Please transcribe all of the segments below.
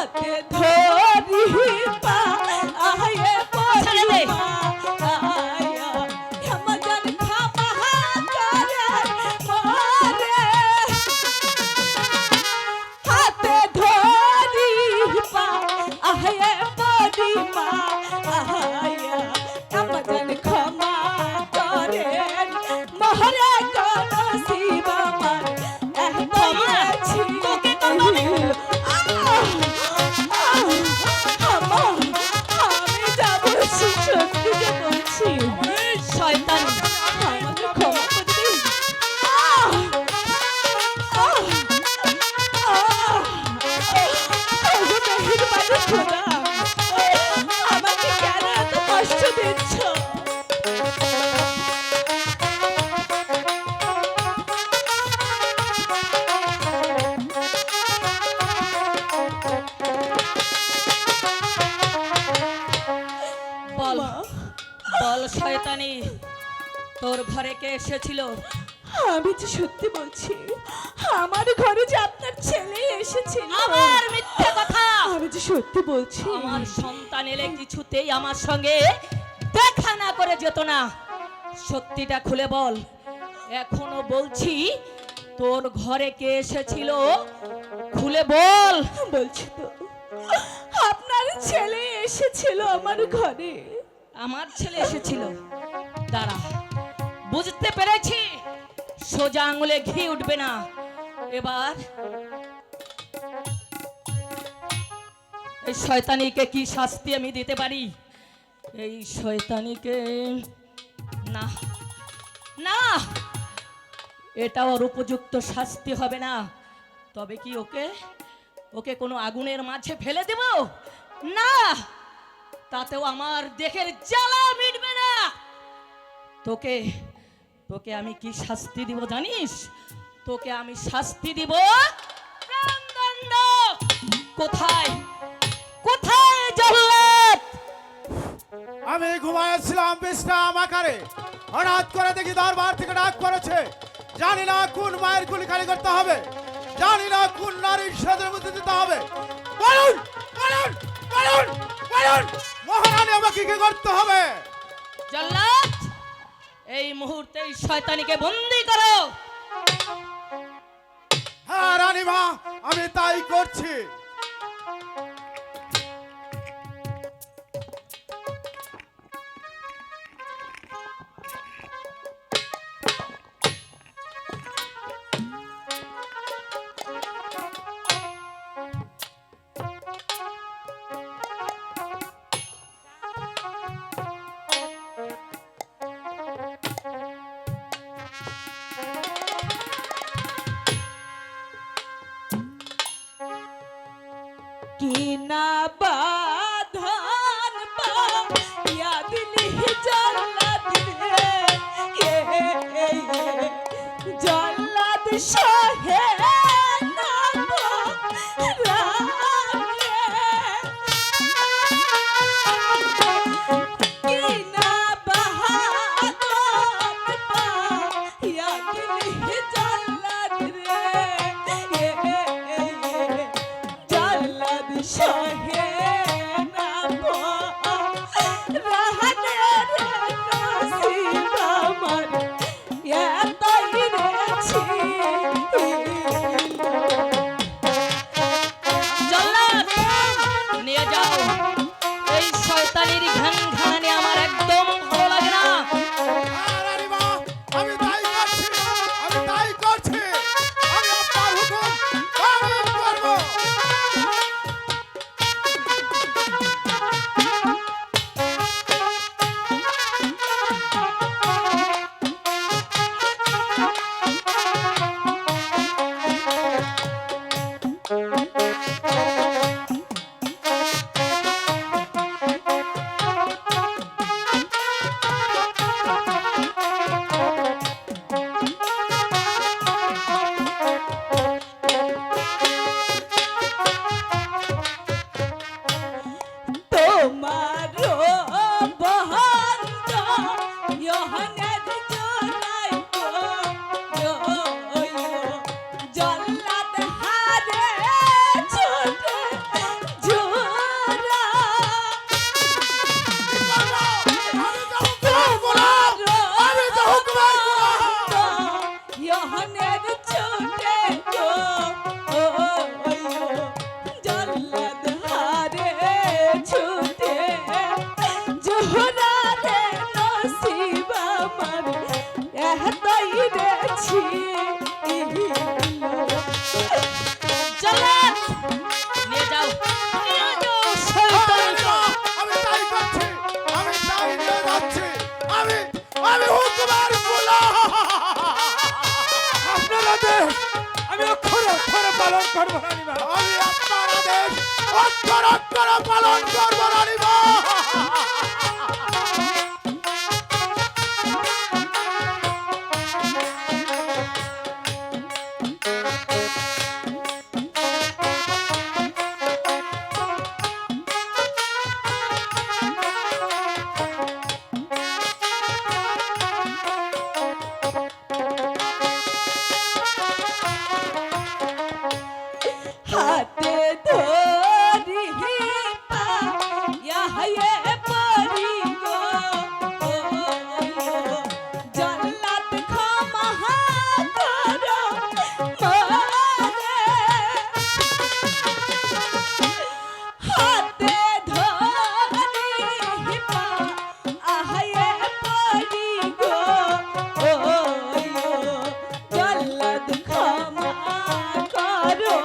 হাতে ধরি পা আয়ে পড়ি মা আয়া হেমজান খামা করে মরে হাতে ধরি পা আয়ে পড়ি মা আয়া হেমজান খামা করে মহরে কোন শিব আমার এহতাছি তোকে তো আমি যাব সত্যি বলছি শয়তান আমাকে ক্ষমা করে দিন খোদা আমাকে কেন এত কষ্ট দিচ্ছ বল শয়তানি তোর ঘরে কে এসেছিল? আমি যে সত্যি বলছি আমার ঘরে যে আপনার ছেলে এসেছিল। আমার মিথ্যা কথা। আমি যে সত্যি বলছি আমার সন্তান এলে কিছুতেই আমার সঙ্গে দেখা না করে যেত না। সত্যিটা খুলে বল। এখনো বলছি তোর ঘরে কে এসেছিল, খুলে বল। বলছি তো আপনার ছেলে এসেছিল আমার ঘরে। আমার ছেলে এসেছিল? দাঁড়া, বুঝতে পেরেছি সোজা আঙুলে ঘি উঠবে না। এবার এই শয়তানিকে কি শাস্তি আমি দিতে পারি? এই শয়তানিকে না না, এটা ওর উপযুক্ত শাস্তি হবে না। তবে কি ওকে ওকে কোনো আগুনের মাঝে ফেলে দেব? না, তাতেও আমার দেহের জ্বালা মিটবে না। তোকে তোকে আমি কি শাস্তি দিব জানিস? তোকে আমি শাস্তি দিব প্রাণদণ্ড। কোথায় কোথায় জল্লাদ? আমি ঘুমাইছিলাম বিশ্রাম আকারে, হঠাৎ করে দেখি দরবার থেকে ডাক পড়েছে। জানি না কোন মায়ের গুলি খালি করতে হবে, জানি না কোন নারীর সাথে মধ্যে দিতে হবে। বলুন বলুন বলুন বলুন, মহারানী আমাকে কি করতে হবে? জল্লাদ, এই মুহূর্তে এই শয়তানিকে বন্দী করো। হ্যাঁ রানীমা, আমি তাই করছি। কিনা বাঁধন পাইয়া দিলি জল্লাদ রে, জল্লাদ সহে না পরাণ রে। কিনা বাঁধন পাইয়া দিলি জল্লাদ রে, জল্লাদ সহে না পরাণ রে, নসিব আমার এতই রেছি। জল্লাদ, নিয়ে যাও। এই শয়তানির ঘ্রাণ ঘ্রাণে আমার একদম ভালো লাগে না। হ্যাঁ রানীমা, আমি তাই করছি, আমি তাই করছি। আমি আপনার হুকুম পালন করব। জল্লাদ হারে ছুটে পালন করবো রানীমা। আমি আপনার আদেশ অক্ষর অক্ষর পালন করবো রানীমা। হাতে ধরি পায়ে পরি গো জল্লাদ ক্ষমা করো মোরে হাতে ধরি পায়ে পরি গো জল্লাদ ক্ষমা করো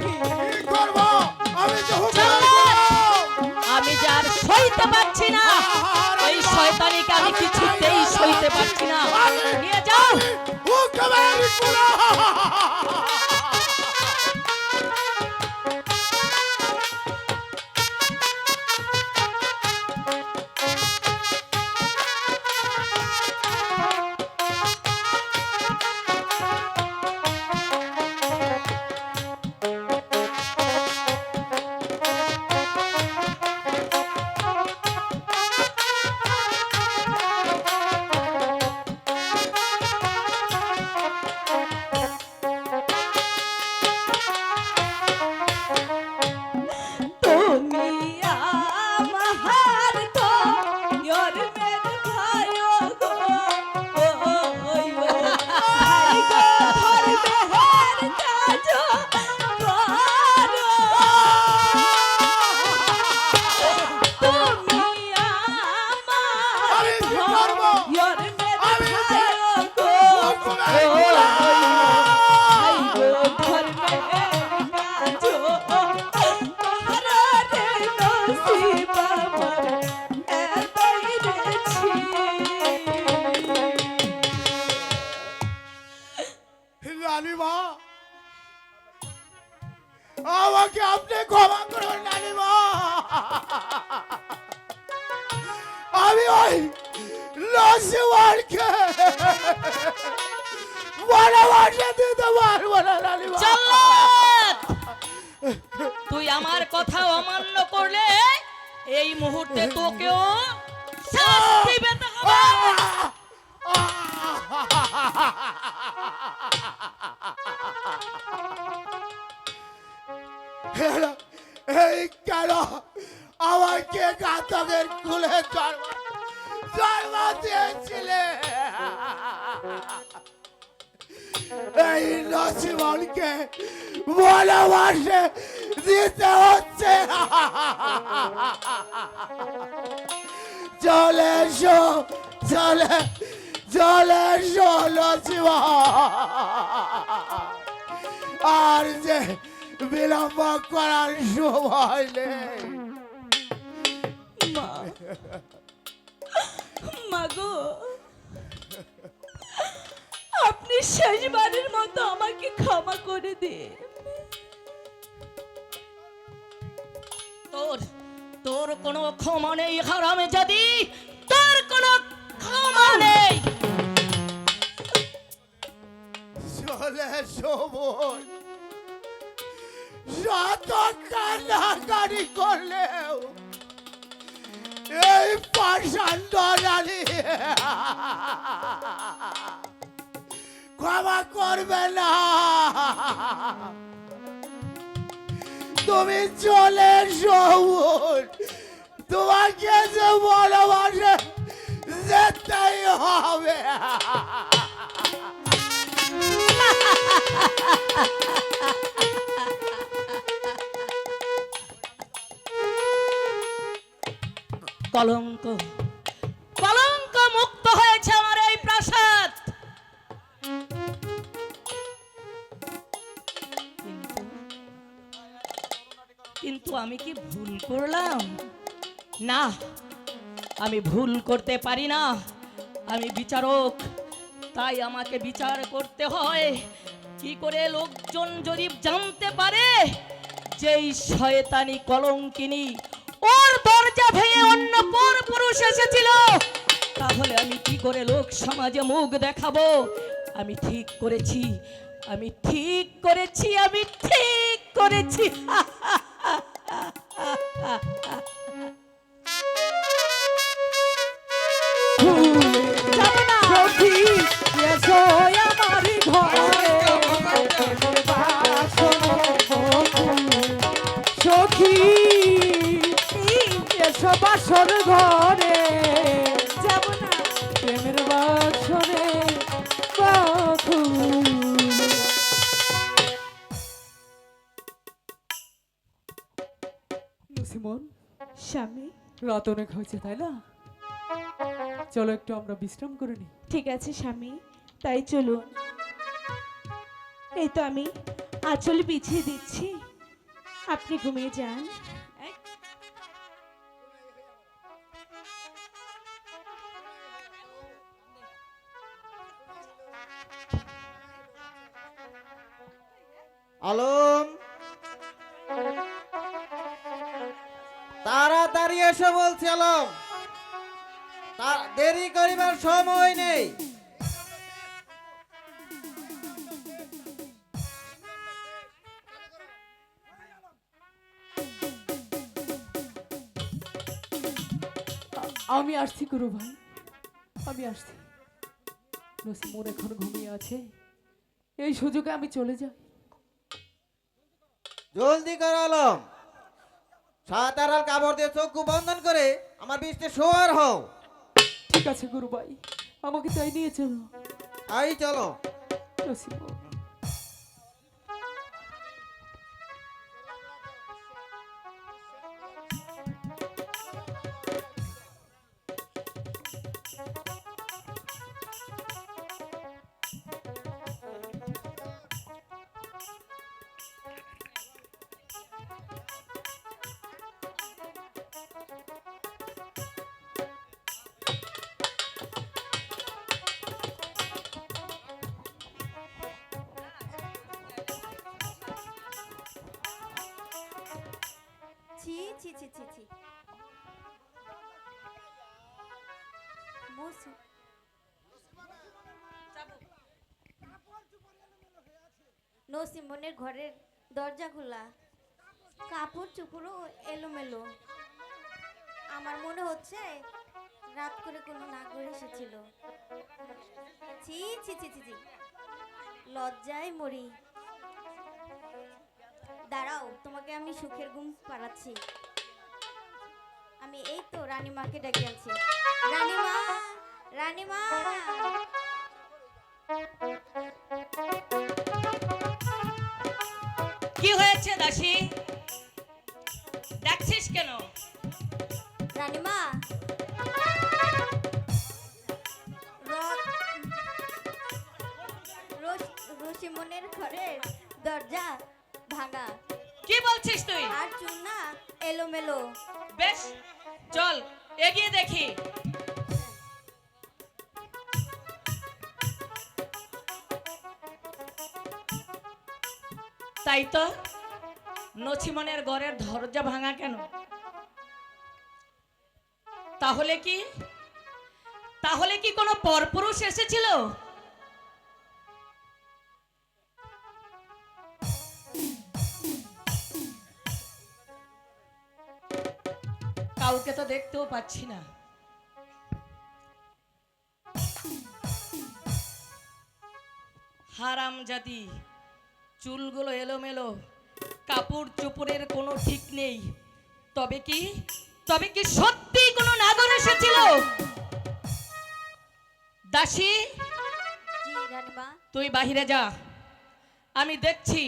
কি করবো? আমি তো হুকুম করলাম। আমি যে আর সইতে পারছি না, এই শয়তানিকে আমি কিছুতেই সইতে পারছি না। নিয়ে যাও। হুকুমের গোলাম। তুমি আমার তো ইয়র মের ভাইও গো ভাই গো ধর মেহের কাজ করো তুমি আমি আমার কি করবো? ইয়র মের আমি যে ভাইও গো হুকুমের গোলাম। ভাই গো ধর মেহের কাজ মহারাজে নসিব আমার এতই রেছি রানীমা, আমাকে আপনি ক্ষমা করুন রানীমা। আমি ওই নসিবানকে ভালোবাসা দিতে পারবো না রানীমা। জল্লাদ! তুই আমার কথা অমান্য করলে এই মুহূর্তে তোকেও শাস্তি পেতে হবে। এই কেন আমাকে ঘাতকের কুলে জন্ম দিয়েছিলে? এই নসিমনকে ভালোবাসে দিতে হচ্ছে। চলে এসো, চলে এসো নসিমন। আর যে বিলম্ব করার সময় নেই। মা মাগো আপনি শেষবারের মতো আমাকে ক্ষমা করে দিন তোর তোর কোনো ক্ষমা নেই হারামে জাদি, তোর কোনো ক্ষমা নেই। চলে এসো বোন। যত কান্নাকাটি করলেও এই পাষাণ্ড নারী ক্ষমা করবে না। তুমি চলে এসো বোন। তোমাকে যে ভালোবাসে যেতেই হবে। কলঙ্ক কলঙ্ক মুক্ত হয়েছে আমার এই প্রাসাদ। কিন্তু আমি কি ভুল করলাম? না, আমি ভুল করতে পারি না, আমি বিচারক, তাই আমাকে বিচার করতে হয়। কি করে লোকজন যদি জানতে পারে যে এই শয়তানি কলঙ্কিনী ওর দরজা ভেঙে অন্য পর পুরুষ এসেছিল, তাহলে আমি কি করে লোক সমাজে মুখ দেখাবো? আমি ঠিক করেছি, আমি ঠিক করেছি, আমি ঠিক করেছি। যাবে না সখী এসো আমার ঘরে সখী এসো বাসর ঘরে যাব না। প্রেমের বাসরে বাকুল। সিমন, স্বামী, রাত অনেক হয়েছে তাই না? চলো একটু আমরা বিশ্রাম করে নিই। ঠিক আছে স্বামী, তাই চলুন। এই তো আমি আঁচল বিছিয়ে দিচ্ছি, আপনি ঘুমিয়ে যান। আলম, তাড়াতাড়ি এসে বলছি আলম, দেরি করিবার সময় নেই। আমি আসছি গুরু ভাই, আমি আসছি। নসিমন এখন ঘুমিয়ে আছে, এই সুযোগে আমি চলে যাই। জলদি কর আলম, সাত আড়াল কাপড় দিয়ে চক্ষু বন্ধন করে আমার বৃষ্টি শোয়ার হও। ঠিক আছে গুরু ভাই, আমাকে তাই নিয়ে চলো। আই চলো। নসিমন, ছি ছি ছি ছি ছি নসিমনের ঘরের দরজা খোলা, কাপড় চোপড়ও এলোমেলো। আমার মনে হচ্ছে রাত করে কোনো নাগর এসেছিল। ছি ছি ছি ছি ছি, লজ্জায় মরি। দাঁড়াও, তোমাকে আমি সুখের ঘুম পাড়াচ্ছি। আমি এই তো রানীমাকে ডেকে আনছি। রানীমা, রানীমা। কি হয়েছে দাসী, ডাকছিস কেন? রানীমা, রসিমনের ঘরের দরজা ভাঙা, কি বলছিস তুই? আর চুনা এলোমেলো। বেশ, চল এগিয়ে দেখি। তাই তো, নছিমনের ঘরের দরজা ভাঙা কেন? তাহলে কি, তাহলে কি কোনো পরপুরুষ এসেছিল? কাউকে তো দেখতেও পাচ্ছি না। হারামজাদি, চুলগুলো এলোমেলো, কাপড় চোপড়ের কোনো ঠিক নেই। তবে কি, তবে কি সত্যি কোনো নাগর এসেছিল? দাসী, জি রানীমা। তুই বাহিরে যা, আমি দেখছি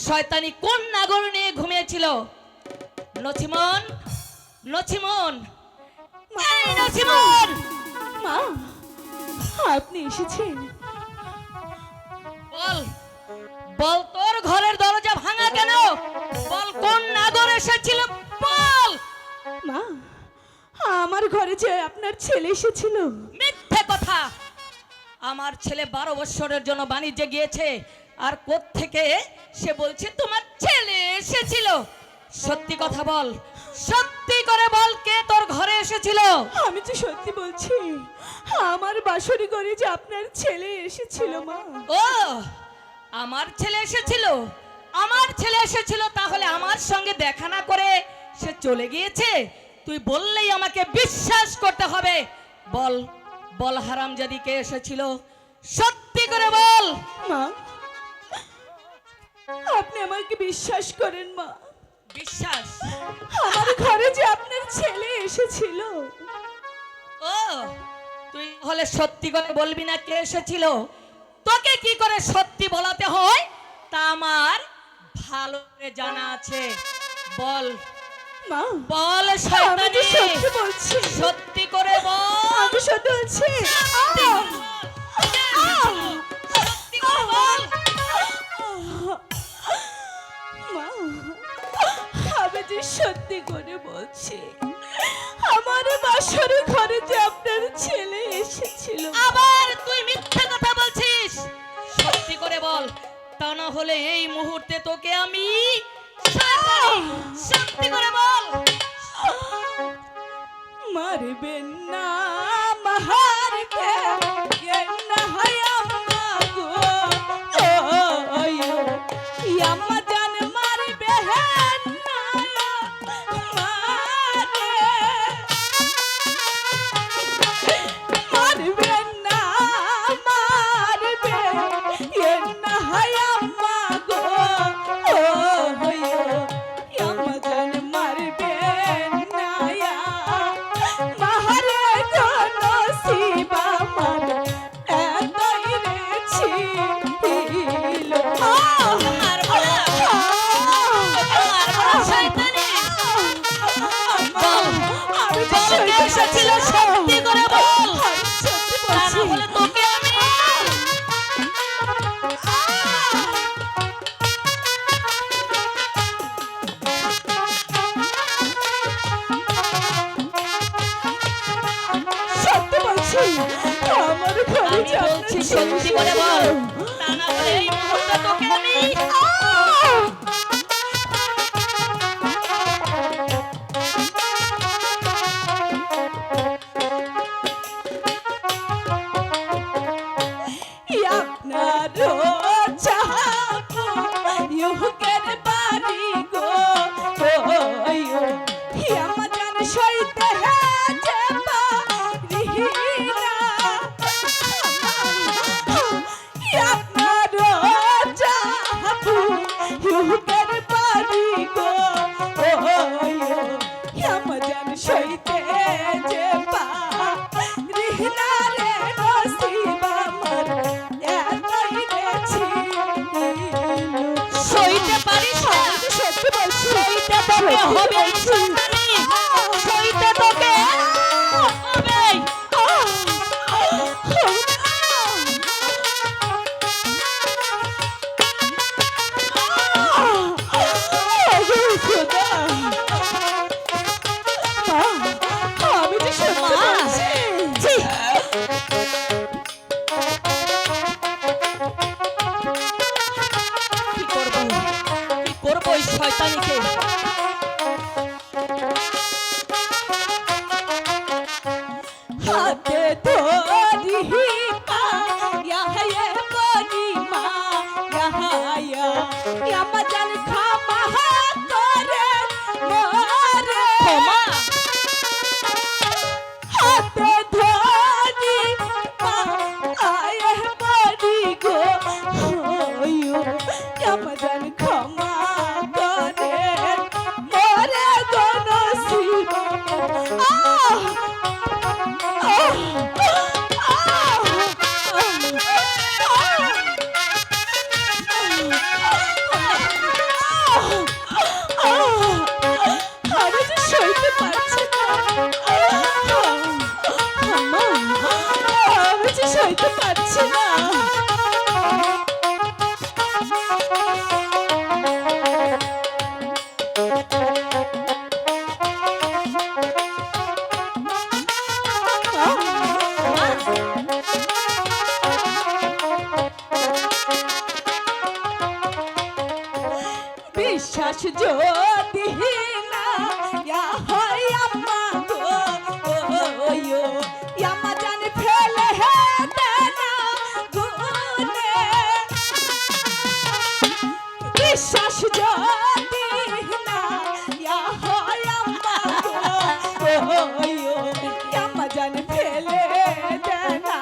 শয়তানি কোন নাগর নিয়ে ঘুমিয়েছিল। নছিমন, নছিমন, এই নছিমন! মা, আপনি এসেছেন? বল, বল তোর ঘরের দরজা ভাঙা কেন? বল কোন নাগর এসেছিল, বল। মা, আমার ঘরে যে আপনার ছেলে এসেছিল? মিথ্যে কথা। আমার ছেলে 12 বছরের জন্য বাণিজ্যে গিয়েছে, আর কোত্থেকে সে বলছে তোমার ছেলে এসেছিল। সত্যি কথা বল, সত্যি করে বল, কে তোর ঘরে এসেছিল? আমি তো সত্যি বলছি, আমার বাসরি ঘরে যে আপনার ছেলে এসেছিল মা। ও, আমার ছেলে এসেছিল? আমার ছেলে এসেছিল, তাহলে আমার সঙ্গে দেখা না করে সে চলে গিয়েছে? তুই বললেই আমাকে বিশ্বাস করতে হবে। বল বল হারামজাদি, কে এসেছিল? সত্যি করে বল। মা, আপনি আমাকে বিশ্বাস করেন মা, বিশ্বাস? আমার ঘরে যে আপনার ছেলে এসেছিল। ও, তুই হলে সত্যি করে বলবি না কে এসেছিল? তোকে কি করে সত্যি বলাতে হয় তা আমার ভালো করে জানা আছে। বল মা, বল আমি তো শয়তানি, সত্যি বলছি, সত্যি করে বল। আমি সত্যি বলছি। সত্যি করে বল। মা, আমি যে সত্যি করে বলছি, আমার বাসর ঘরে যে আপনার ছেলে এসেছিল। আবার তুই মিথ্যে কথা বলছিস। সত্যি করে বল, তা না হলে এই মুহূর্তে তোকে আমি শয়তানি। সত্যি করে বল। মারবেন না মারতে না হয় আম্মা গো, আম্মা জান মারবে না মারবেন না মারবে না হয় আম্মা গো, আম্মা জান মারবে না মাহারে কোন শিবা মান এতই রে ছিল। শয়তানি, আমি বল কে এসেছিল? সত্যি করে বল, সত্যি তা না বলছি। হলে তোকে আমি সত্যি বলছি, আমার ঘরে আমি যে আপনার বলছি ছেলে সত্যি করে বল, এসেছিল। তা না হলে এই মুহূর্তে তোকে আমি আপনারও চাহাবো ইহুকের বাড়ি গো, আমার জান সইতে হেছে পারিনা। আপনারও চাহাবো ইহুকের বাড়ি গো, আমার জান সইতে যে পারিনা রে নসিব আমার এতই রে ছিল। সইতে পারিস না। সত্যি বলছি, সইতে তোকে হবে এই শয়তানি, সইতে তোকে হবেই। আমি যে সত্যি বলছি। কি করবো, কি করবো এই শয়তানিকে? হাতে ধরি পায়া হে বনি মা ইয়া ইয়ামা জান খামা করে মোরে ক্ষমা? হাতে ধরি পায়া হে বনি গো, ইয়ামা জান খামা করে মোরে গো নসিব। আমি যে সইতে পারছি না, আমি যে সইতে পারছি না। বিশ্বাস যদি না হয় আম্মা গো আম্মা জানে ফেলে দেনা গুনে বিশ্বাস যদি না হয় আম্মা গো আম্মা জানে ফেলে দেনা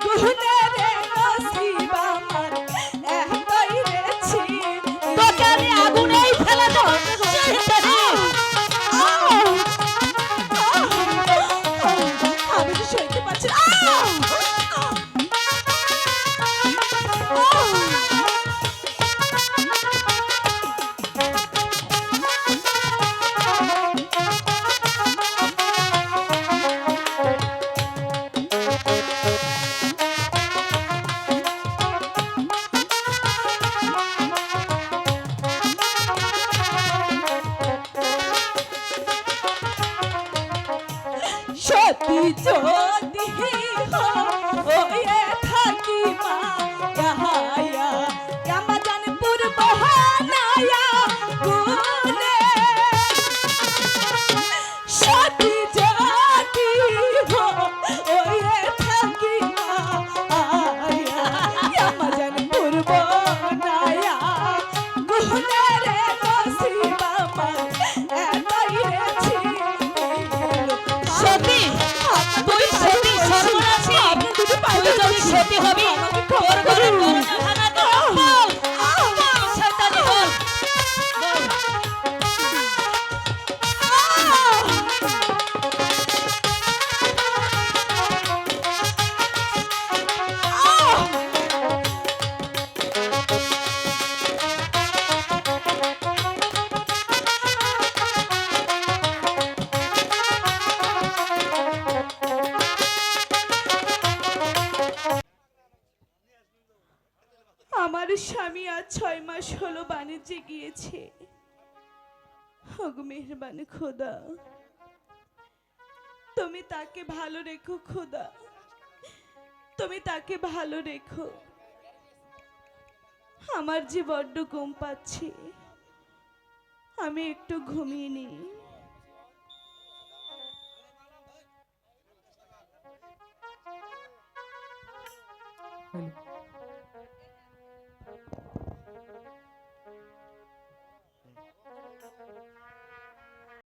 গুনে রে নসিব আমার এতই রেছি তোকে আমি আগুনেই ফেলে দেব আমি তো সইতে পারছি না সত্যি যদি হয়ে থাকি মা ইয়া আমা জানে পূর্ব হানায়া গুনে সত্যি যদি হয়ে থাকি মা আমা জানে পূর্ব নায়া গুনে রে নসিব আমার এতই রেছি সতী তুই সতী সর্বনাশী তুই যদি সতী হবি তোর ঘরে দরজা ভাঙা তো বল শয়তানি বল আমার স্বামী আজ 6 মাস হলো বাণিজ্যে গিয়েছে ওগো মেহেরবান খোদা তুমি তাকে ভালো রেখো খোদা তুমি তাকে ভালো রেখো আমার যে বড্ড ঘুম পাচ্ছে আমি একটু ঘুমিয়ে নিই হ্যালো